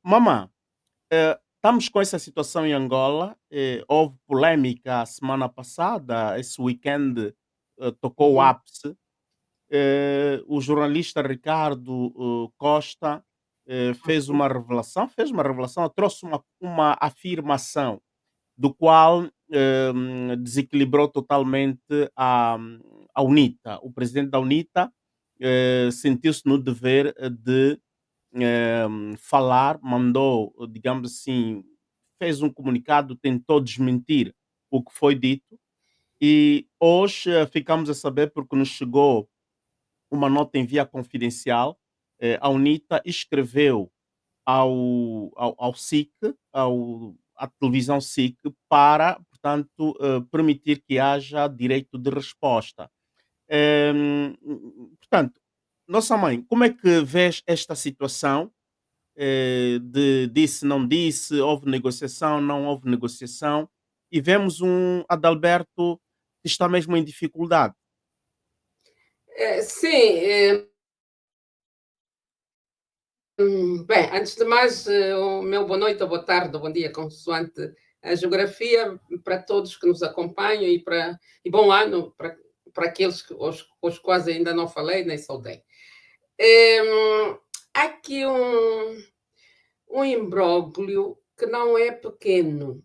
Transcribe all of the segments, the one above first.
Mamã, estamos com essa situação em Angola. Houve polêmica a semana passada, esse weekend tocou o Uhum. ápice. O jornalista Ricardo Costa fez uma revelação, trouxe uma afirmação do qual desequilibrou totalmente a UNITA. O presidente da UNITA sentiu-se no dever de falar, mandou, digamos assim, fez um comunicado, tentou desmentir o que foi dito, e hoje ficamos a saber porque nos chegou uma nota em via confidencial. A UNITA escreveu ao SIC, à televisão SIC, para, portanto, permitir que haja direito de resposta. Portanto, nossa mãe, como é que vês esta situação? De disse, não disse, houve negociação, não houve negociação, e vemos um Adalberto que está mesmo em dificuldade. Sim, bem, antes de mais, o meu boa noite, ou boa tarde, ou bom dia, consoante a geografia, para todos que nos acompanham e bom ano para aqueles os quais ainda não falei nem saudei. Há aqui um imbróglio que não é pequeno.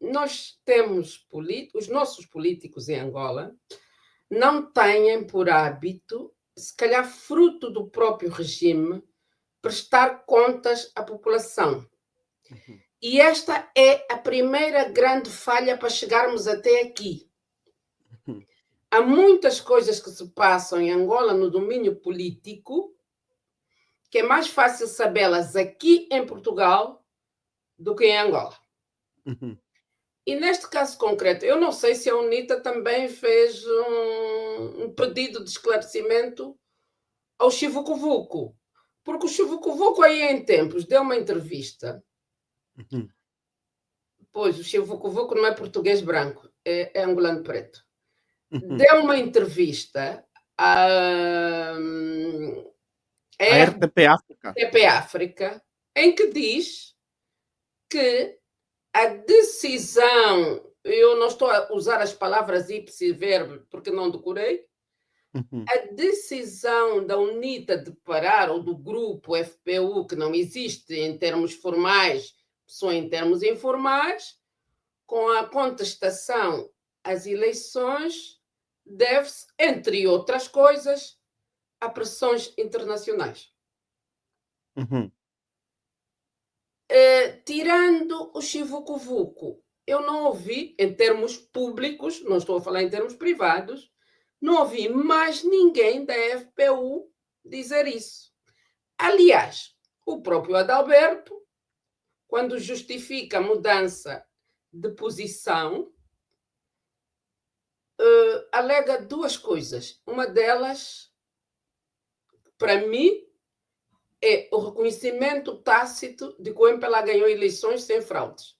Nós temos os nossos políticos em Angola não têm por hábito, se calhar fruto do próprio regime, prestar contas à população. Uhum, E esta é a primeira grande falha para chegarmos até aqui. uhum, Há muitas coisas que se passam em Angola no domínio político que é mais fácil sabê-las aqui em Portugal do que em Angola. uhum. E neste caso concreto, eu não sei se a UNITA também fez um pedido de esclarecimento ao Chivucovuco, porque o Chivucovuco aí em tempos deu uma entrevista. Uhum, Pois, o Chivucovuco não é português branco, é angolano preto. uhum. Deu uma entrevista à A RTP RTP África. África, em que diz que a decisão, eu não estou a usar as palavras ipsi verbo porque não decorei, Uhum, a decisão da UNITA de parar, ou do grupo FPU, que não existe em termos formais, só em termos informais, com a contestação às eleições, deve-se, entre outras coisas, a pressões internacionais. uhum, Tirando o Chivucovuco, eu não ouvi, em termos públicos, não estou a falar em termos privados, não ouvi mais ninguém da FPU dizer isso. Aliás, o próprio Adalberto, quando justifica a mudança de posição, alega duas coisas. Uma delas, para mim, é o reconhecimento tácito de que o MPLA ganhou eleições sem fraudes.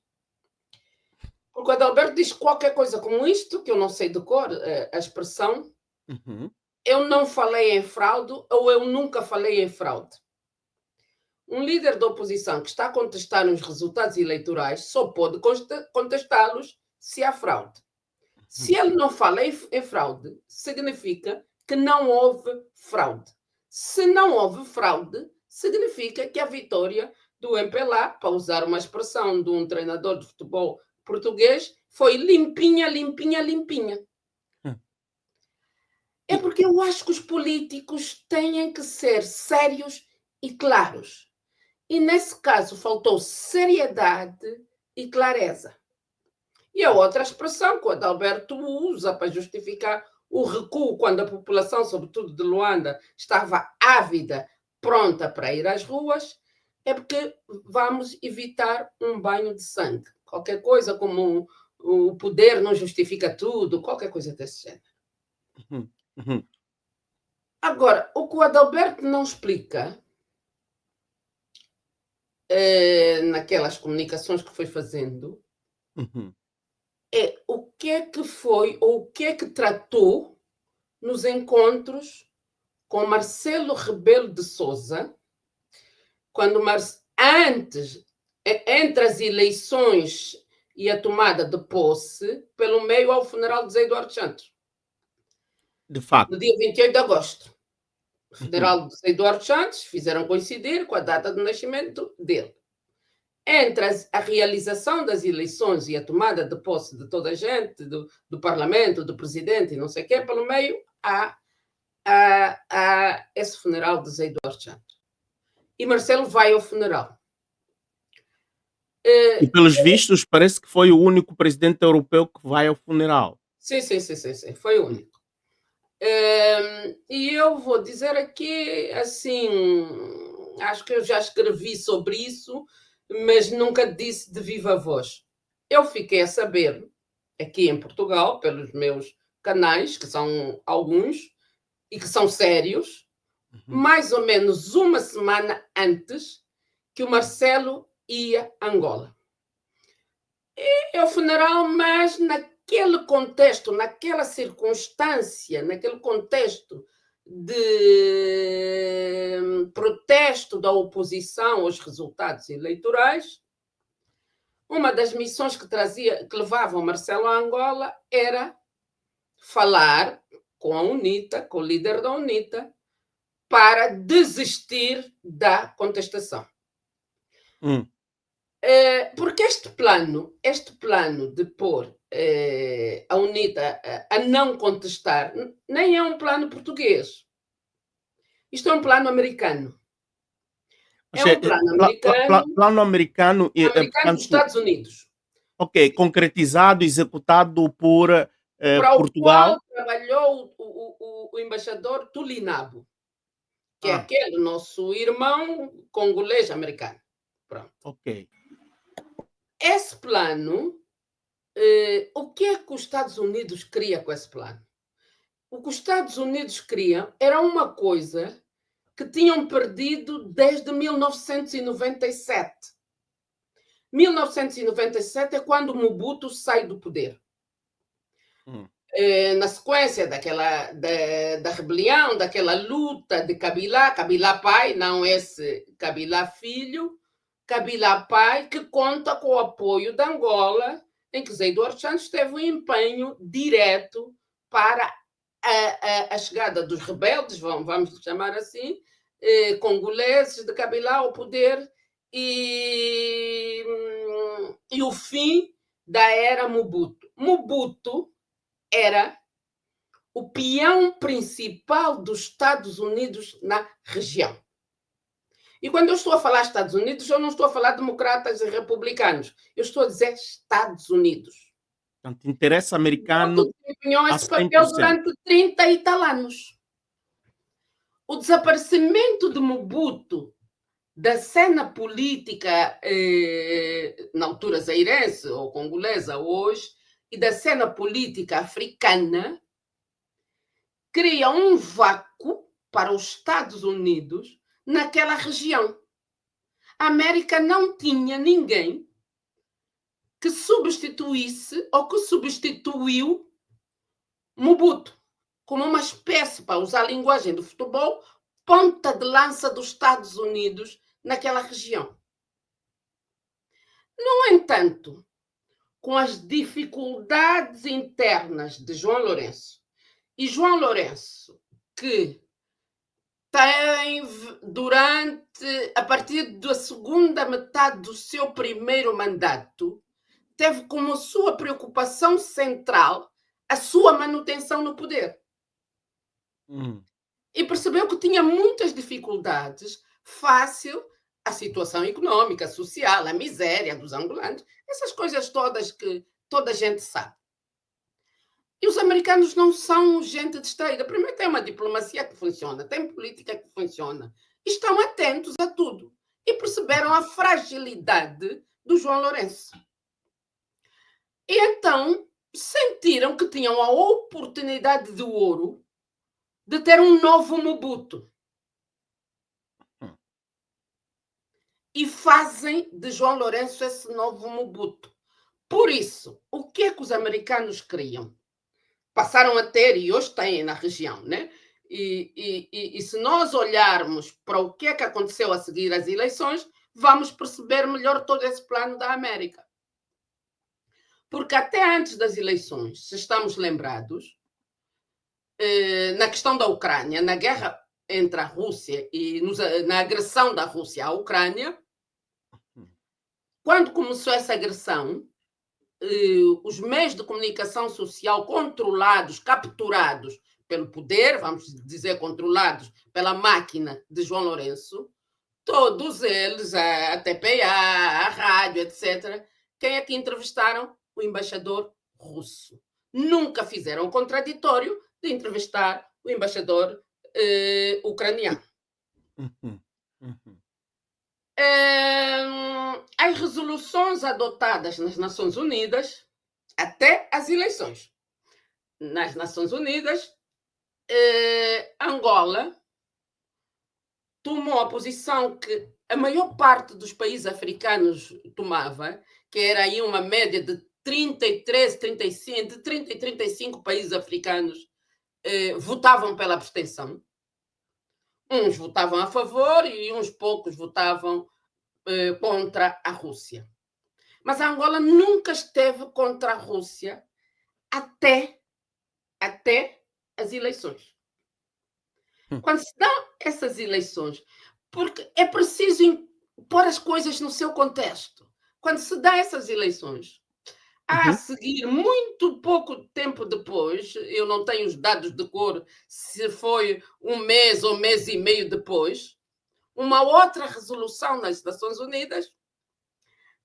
Porque o Adalberto diz qualquer coisa como isto, que eu não sei de cor a expressão, uhum. eu não falei em fraude ou eu nunca falei em fraude. Um líder da oposição que está a contestar os resultados eleitorais só pode contestá-los se há fraude. Se ele não fala em fraude, significa que não houve fraude. Se não houve fraude, significa que a vitória do MPLA, para usar uma expressão de um treinador de futebol português, foi limpinha, limpinha, limpinha. É E, porque eu acho que os políticos têm que ser sérios e claros. E nesse caso faltou seriedade e clareza. E a outra expressão que o Adalberto usa para justificar o recuo quando a população, sobretudo de Luanda, estava ávida, pronta para ir às ruas, é porque vamos evitar um banho de sangue. Qualquer coisa como o poder não justifica tudo, qualquer coisa desse género. uhum, uhum, Agora, o que o Adalberto não explica naquelas comunicações que foi fazendo uhum, é o que é que foi ou o que é que tratou nos encontros com Marcelo Rebelo de Sousa, quando antes, entre as eleições e a tomada de posse, pelo meio ao funeral de Zé Eduardo Santos, De facto. no dia 28 de agosto. O Uhum. funeral de Zé Eduardo Santos fizeram coincidir com a data de nascimento dele. Entre a realização das eleições e a tomada de posse de toda a gente, do Parlamento, do Presidente e não sei o quê, pelo meio há esse funeral de Zé Eduardo Santos. E Marcelo vai ao funeral. E pelos vistos, parece que foi o único presidente europeu que vai ao funeral. Sim, foi o único. E eu vou dizer aqui, assim, acho que eu já escrevi sobre isso, mas nunca disse de viva voz. Eu fiquei a saber, aqui em Portugal, pelos meus canais, que são alguns, e que são sérios, mais ou menos uma semana antes que o Marcelo ia a Angola. É o funeral, mas naquele contexto, naquela circunstância, naquele contexto de protesto da oposição aos resultados eleitorais, uma das missões que levavam Marcelo a Angola era falar com a UNITA, com o líder da UNITA, para desistir da contestação. Porque este plano de pôr a UNITA a não contestar nem é um plano português. Isto é um plano americano. É um plano americano. Plano americano e Americano dos Estados Unidos. Ok, concretizado, executado por para Portugal. o qual trabalhou o embaixador Tulinabo, que é aquele nosso irmão congolês americano. Pronto. Ok. Esse plano, o que é que os Estados Unidos queria com esse plano? O que os Estados Unidos queriam era uma coisa que tinham perdido desde 1997. 1997 é quando Mobutu sai do poder. Na sequência da rebelião, daquela luta de Kabila pai, não esse Kabila filho, Kabila pai, que conta com o apoio da Angola, em que Zé Eduardo Santos teve um empenho direto para a chegada dos rebeldes, vamos chamar assim, congoleses de Kabila ao poder e o fim da era Mobutu. Mobutu era o peão principal dos Estados Unidos na região. E quando eu estou a falar Estados Unidos, eu não estou a falar democratas e republicanos. Eu estou a dizer Estados Unidos. Portanto, interesse americano desempenhou esse papel durante 30 e tal anos. O desaparecimento de Mobutu da cena política, na altura zairense ou congolesa hoje, e da cena política africana, cria um vácuo para os Estados Unidos naquela região. A América não tinha ninguém que substituísse ou que substituiu Mobutu como uma espécie, para usar a linguagem do futebol, ponta de lança dos Estados Unidos naquela região. No entanto, com as dificuldades internas de João Lourenço, e João Lourenço, que tem, a partir da segunda metade do seu primeiro mandato, teve como sua preocupação central a sua manutenção no poder. E percebeu que tinha muitas dificuldades face à situação econômica, social, à miséria dos angolanos, essas coisas todas que toda a gente sabe. E os americanos não são gente distraída. Primeiro, tem uma diplomacia que funciona, tem política que funciona. Estão atentos a tudo. E perceberam a fragilidade do João Lourenço. E então sentiram que tinham a oportunidade de ouro de ter um novo Mobutu. E fazem de João Lourenço esse novo Mobutu. Por isso, o que é que os americanos queriam? Passaram a ter, e hoje têm na região, né? E se nós olharmos para o que é que aconteceu a seguir às eleições, vamos perceber melhor todo esse plano da América. Porque até antes das eleições, se estamos lembrados, na questão da Ucrânia, na guerra entre a Rússia e na agressão da Rússia à Ucrânia, quando começou essa agressão, os meios de comunicação social controlados, capturados pelo poder, vamos dizer, controlados pela máquina de João Lourenço, todos eles, a TPA, a rádio, etc., quem é que entrevistaram? O embaixador russo. Nunca fizeram o contraditório de entrevistar o embaixador ucraniano. As resoluções adotadas nas Nações Unidas, até as eleições, nas Nações Unidas, Angola tomou a posição que a maior parte dos países africanos tomava, que era aí uma média de 33, 35, de 30 e 35 países africanos votavam pela abstenção. Uns votavam a favor e uns poucos votavam contra a Rússia. Mas a Angola nunca esteve contra a Rússia até as eleições. Quando se dão essas eleições, porque é preciso pôr as coisas no seu contexto. Quando se dá essas eleições, a seguir, muito pouco tempo depois, eu não tenho os dados de cor, se foi um mês ou mês e meio depois, uma outra resolução nas Nações Unidas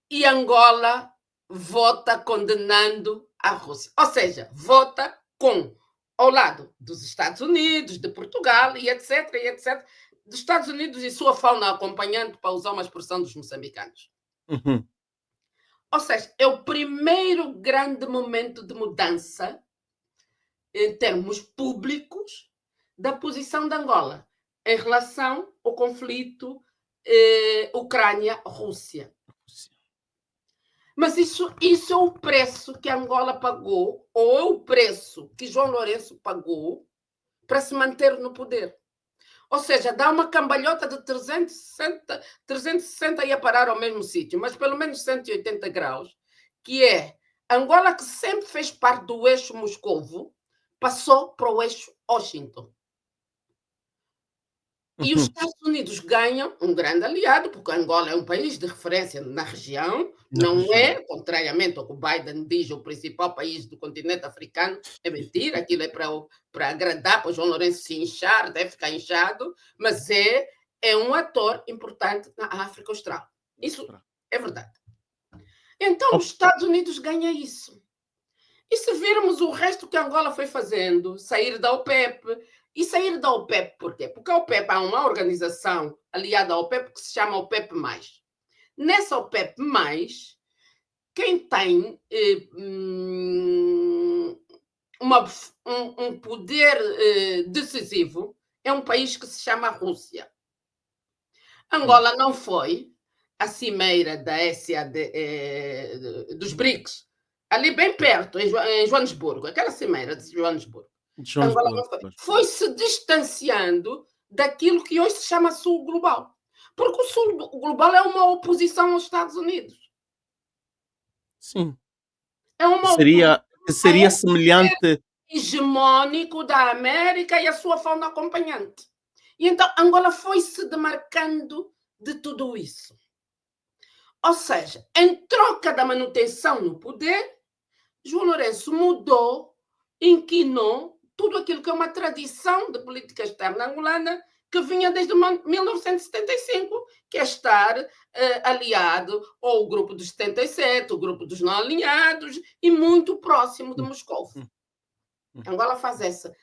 e Angola vota condenando a Rússia. Ou seja, vota ao lado dos Estados Unidos, de Portugal e etc., dos Estados Unidos e sua fauna acompanhante, para usar uma expressão dos moçambicanos. Ou seja, é o primeiro grande momento de mudança em termos públicos da posição de Angola em relação ao conflito Ucrânia-Rússia. Mas isso é o preço que Angola pagou, ou é o preço que João Lourenço pagou para se manter no poder. Ou seja, dá uma cambalhota de 360 ia parar ao mesmo sítio, mas pelo menos 180 graus, que é Angola, que sempre fez parte do eixo Moscovo, passou para o eixo Washington. E os Estados Unidos ganham um grande aliado, porque Angola é um país de referência na região, é, contrariamente ao que o Biden diz, o principal país do continente africano. É mentira, aquilo é para agradar, para o João Lourenço se inchar, deve ficar inchado, mas é um ator importante na África Austral. Isso é verdade. Então, os Estados Unidos ganham isso. E se virmos o resto que Angola foi fazendo, sair da OPEP. E sair da OPEP por quê? Porque a OPEP há uma organização aliada à OPEP que se chama OPEP+. Nessa OPEP+, quem tem um poder decisivo é um país que se chama Rússia. Angola não foi à cimeira da SAD, dos BRICS, ali bem perto, em Joanesburgo, aquela cimeira de Joanesburgo. Angola não foi se distanciando daquilo que hoje se chama Sul Global. Porque o Sul Global é uma oposição aos Estados Unidos. Sim. É uma seria semelhante hegemônico da América e a sua fauna acompanhante. E então Angola foi se demarcando de tudo isso. Ou seja, em troca da manutenção no poder, João Lourenço mudou, inquinou tudo aquilo que é uma tradição de política externa angolana que vinha desde 1975, que é estar aliado ao grupo dos 77, o grupo dos não alinhados e muito próximo de Moscou. Angola faz essa.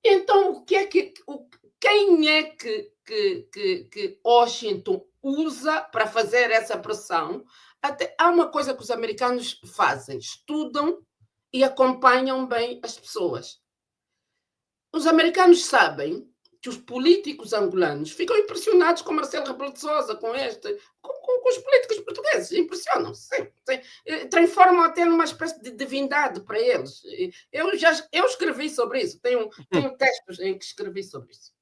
Então, quem é que Washington usa para fazer essa pressão? Há uma coisa que os americanos fazem, estudam e acompanham bem as pessoas. Os americanos sabem que os políticos angolanos ficam impressionados com Marcelo Rebelo de Sousa, com os políticos portugueses, impressionam-se, transformam até numa espécie de divindade para eles. Eu escrevi sobre isso, tenho textos em que escrevi sobre isso.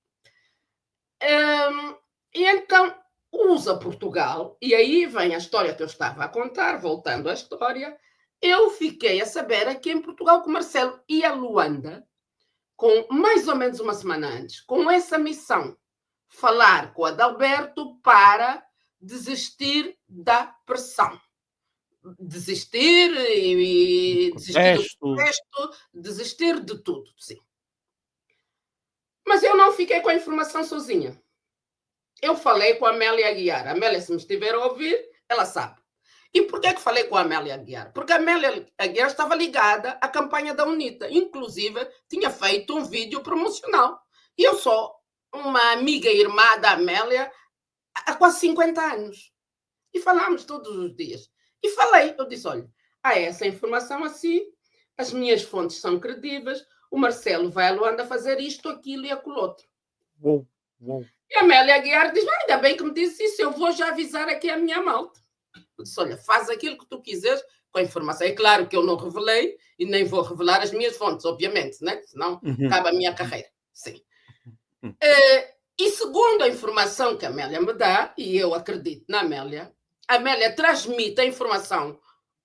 E então, o acusa Portugal, e aí vem a história que eu estava a contar, voltando à história, eu fiquei a saber aqui em Portugal que o Marcelo ia a Luanda, com mais ou menos uma semana antes, com essa missão, falar com o Adalberto para desistir da pressão. Desistir e desistir do Protestos. protesto, desistir de tudo, sim. Mas eu não fiquei com a informação sozinha. Eu falei com a Amélia Aguiar. A Amélia, se me estiver a ouvir, ela sabe. E por que falei com a Amélia Aguiar? Porque a Amélia Aguiar estava ligada à campanha da UNITA. Inclusive, tinha feito um vídeo promocional. E eu sou uma amiga e irmã da Amélia há quase 50 anos. E falámos todos os dias. E falei, eu disse, olha, há essa informação assim, as minhas fontes são credíveis, o Marcelo vai a Luanda fazer isto, aquilo e aquilo outro. Uou, uou. E a Amélia Aguiar diz, ainda bem que me disse isso, eu vou já avisar aqui a minha malta. Eu disse, olha, faz aquilo que tu quiseres com a informação. É claro que eu não revelei e nem vou revelar as minhas fontes, obviamente, né? Senão acaba a minha carreira. Sim. E segundo a informação que a Amélia me dá, e eu acredito na Amélia, a Amélia transmite a informação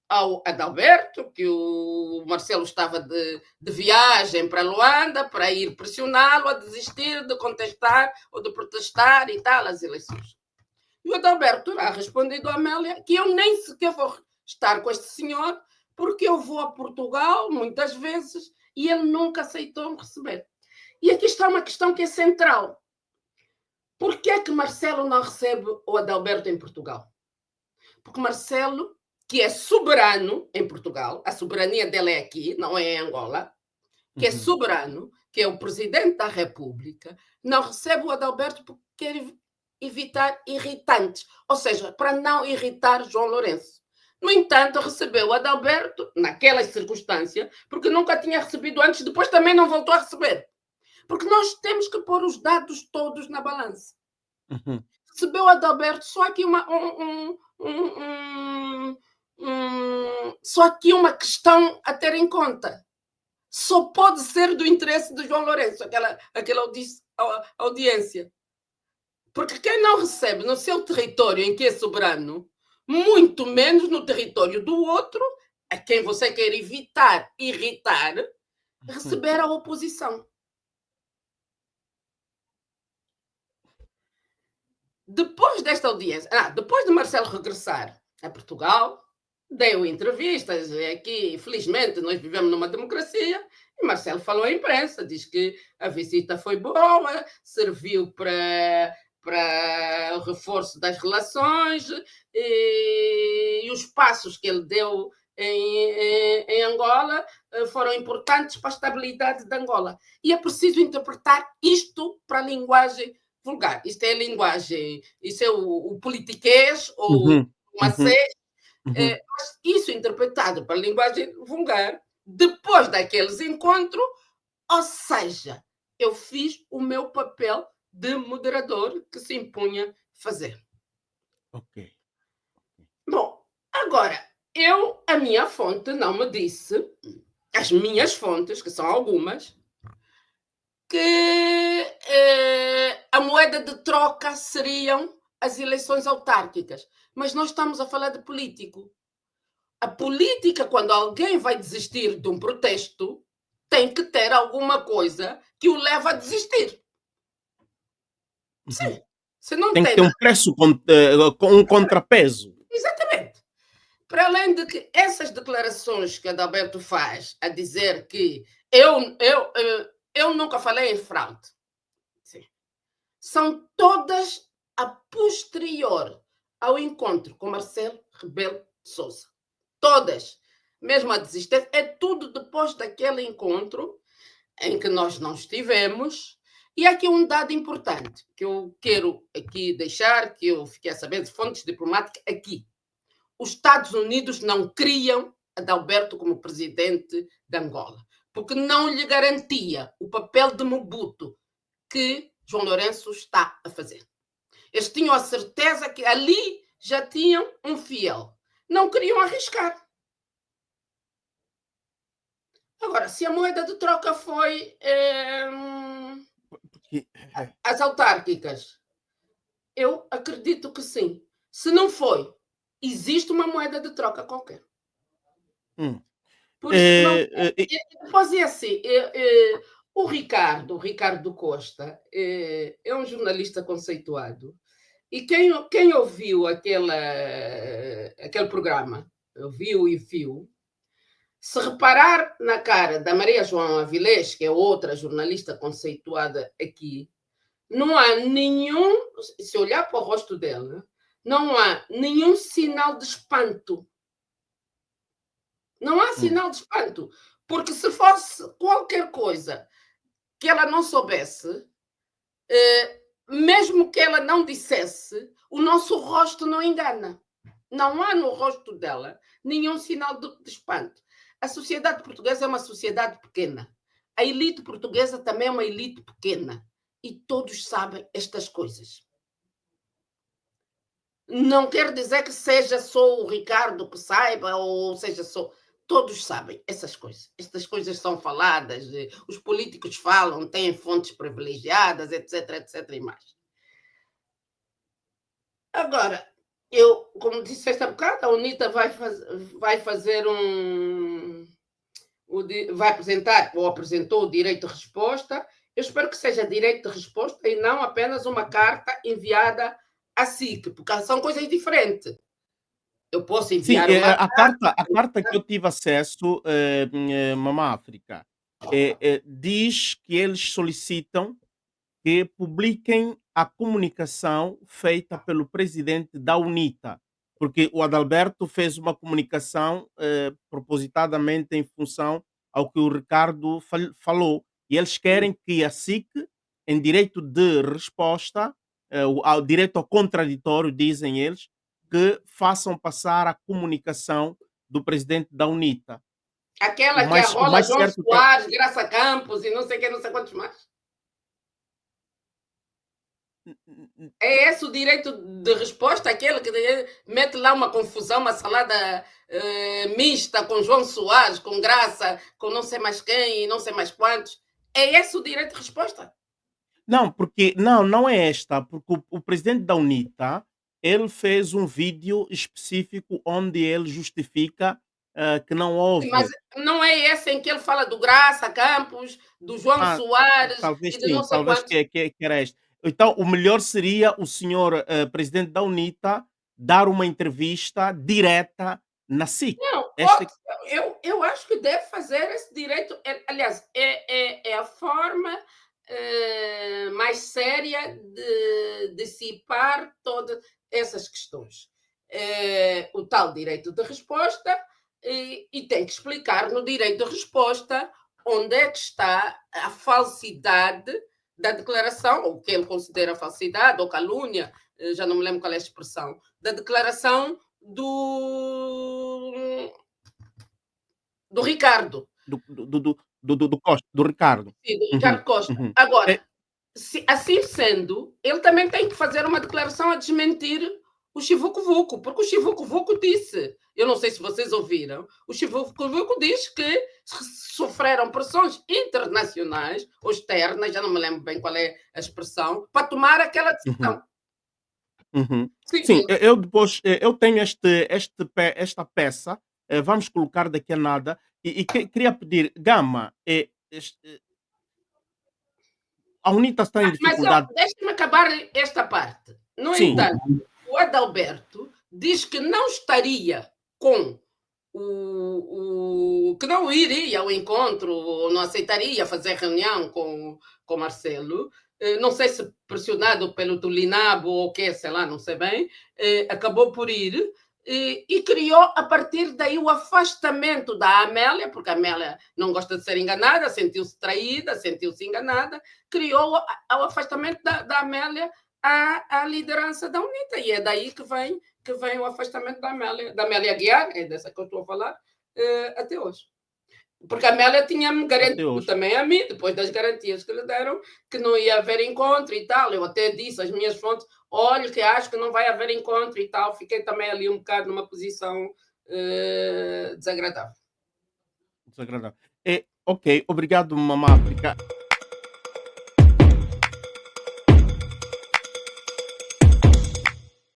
ao Adalberto, que o Marcelo estava de viagem para Luanda para ir pressioná-lo a desistir de contestar ou de protestar e tal as eleições. E o Adalberto terá respondido à Amélia que eu nem sequer vou estar com este senhor porque eu vou a Portugal muitas vezes e ele nunca aceitou me receber. E aqui está uma questão que é central. Por que é que Marcelo não recebe o Adalberto em Portugal? Porque Marcelo, que é soberano em Portugal, a soberania dele é aqui, não é em Angola, que é soberano, que é o presidente da República, não recebe o Adalberto porque quer evitar irritantes, ou seja, para não irritar João Lourenço. No entanto, recebeu o Adalberto, naquela circunstância, porque nunca tinha recebido antes, depois também não voltou a receber. Porque nós temos que pôr os dados todos na balança. Recebeu o Adalberto, só aqui só aqui uma questão a ter em conta. Só pode ser do interesse de João Lourenço, aquela audiência. Porque quem não recebe no seu território em que é soberano, muito menos no território do outro, a quem você quer evitar irritar, receber a oposição. Depois desta audiência, depois de Marcelo regressar a Portugal, deu entrevistas aqui, felizmente nós vivemos numa democracia, e Marcelo falou à imprensa, diz que a visita foi boa, serviu para o reforço das relações e os passos que ele deu em Angola foram importantes para a estabilidade de Angola. E é preciso interpretar isto para a linguagem vulgar. Isto é a linguagem, isso é o politiquês ou o macês. Mas isso interpretado para a linguagem vulgar, depois daqueles encontros, ou seja, eu fiz o meu papel de moderador que se impunha fazer. Ok. Bom, agora, a minha fonte não me disse, as minhas fontes, que são algumas, que a moeda de troca seriam as eleições autárquicas. Mas nós estamos a falar de político. A política, quando alguém vai desistir de um protesto, tem que ter alguma coisa que o leva a desistir. Sim. Se não tem que ter um preço com um contrapeso. Exatamente. Para além de que essas declarações que Adalberto faz a dizer que eu nunca falei em fraude, sim, são todas a posterior ao encontro com Marcelo Rebelo de Sousa. Todas. Mesmo a desistência, é tudo depois daquele encontro em que nós não estivemos. E há aqui um dado importante que eu quero aqui deixar, que eu fiquei a saber de fontes diplomáticas aqui. Os Estados Unidos não criam Adalberto como presidente de Angola, porque não lhe garantia o papel de Mobutu que João Lourenço está a fazer. Eles tinham a certeza que ali já tinham um fiel. Não queriam arriscar. Agora, se a moeda de troca foi as autárquicas, Eu acredito que sim. Se não foi, existe uma moeda de troca qualquer. Hum. Por isso não Eh, eh, depois é assim, o Ricardo Costa, é um jornalista conceituado e quem ouviu aquele programa, ouviu e viu, se reparar na cara da Maria João Avilés, que é outra jornalista conceituada aqui, não há nenhum, se olhar para o rosto dela, não há nenhum sinal de espanto. Não há hum. sinal de espanto. Porque se fosse qualquer coisa que ela não soubesse, mesmo que ela não dissesse, o nosso rosto não engana. Não há no rosto dela nenhum sinal de espanto. A sociedade portuguesa é uma sociedade pequena. A elite portuguesa também é uma elite pequena. E todos sabem estas coisas. Não quer dizer que seja só o Ricardo que saiba, ou seja só. Todos sabem essas coisas. Estas coisas são faladas, os políticos falam, têm fontes privilegiadas, etc, etc e mais. Agora, como disse esta bocada, a UNITA vai fazer vai apresentar, ou apresentou o direito de resposta. Eu espero que seja direito de resposta e não apenas uma carta enviada à SIC, porque são coisas diferentes. Eu posso Sim, enviar uma a carta que eu tive acesso, Mama África, diz que eles solicitam que publiquem a comunicação feita pelo presidente da UNITA, porque o Adalberto fez uma comunicação propositadamente em função ao que o Ricardo falou, e eles querem que a SIC, em direito de resposta, ao direito ao contraditório, dizem eles, que façam passar a comunicação do presidente da UNITA. O aquela que mais, o arrola mais João certo que Soares, Graça Campos e não sei quem, não sei quantos mais. É esse o direito de resposta, aquele que mete lá uma confusão, uma salada mista com João Soares, com Graça, com não sei mais quem e não sei mais quantos. É esse o direito de resposta? Não, porque não é esta, porque o presidente da UNITA, ele fez um vídeo específico onde ele justifica, que não Mas houve. não é esse em que ele fala do Graça Campos, do João Ah, Soares talvez e de não sim, sei talvez quantos? que era este. Então, o melhor seria o senhor, presidente da UNITA dar uma entrevista direta na SIC. Não, Esta é eu acho que deve fazer esse direito. Aliás, é a forma mais séria de dissipar todas essas questões. O tal direito de resposta, e tem que explicar no direito de resposta onde é que está a falsidade da declaração, ou o que ele considera falsidade ou calúnia, já não me lembro qual é a expressão, da declaração do Ricardo, do Costa, do Ricardo. sim, do Uhum, Ricardo Costa. uhum. Agora, É, assim sendo, ele também tem que fazer uma declaração a desmentir o Chivuco-Vuco, porque o Chivuco-Vuco disse, eu não sei se vocês ouviram, o Chivuco-Vuco diz que sofreram pressões internacionais ou externas, já não me lembro bem qual é a expressão, para tomar aquela uhum. decisão. Uhum. Sim, Sim, eu depois, eu tenho esta peça, vamos colocar daqui a nada, e queria pedir, Gama, a UNITA está em mas dificuldade. deixe-me acabar esta parte. No Sim, entanto, o Adalberto diz que não estaria com que não iria ao encontro, ou não aceitaria fazer reunião com Marcelo. Não sei se pressionado pelo Tulinabo ou o que, sei lá, não sei bem, acabou por ir e criou a partir daí o afastamento da Amélia, porque a Amélia não gosta de ser enganada, sentiu-se traída, sentiu-se enganada, criou o afastamento da Amélia à liderança da UNITA, e é daí que vem o afastamento da Amélia Guiar, é dessa que eu estou a falar, até hoje. Porque a Amélia tinha-me até garantido hoje. também a mim, depois das garantias que lhe deram, que não ia haver encontro e tal. Eu até disse às minhas fontes: olha, que acho que não vai haver encontro e tal. Fiquei também ali um bocado numa posição desagradável. Desagradável. Ok, obrigado, Mamá África.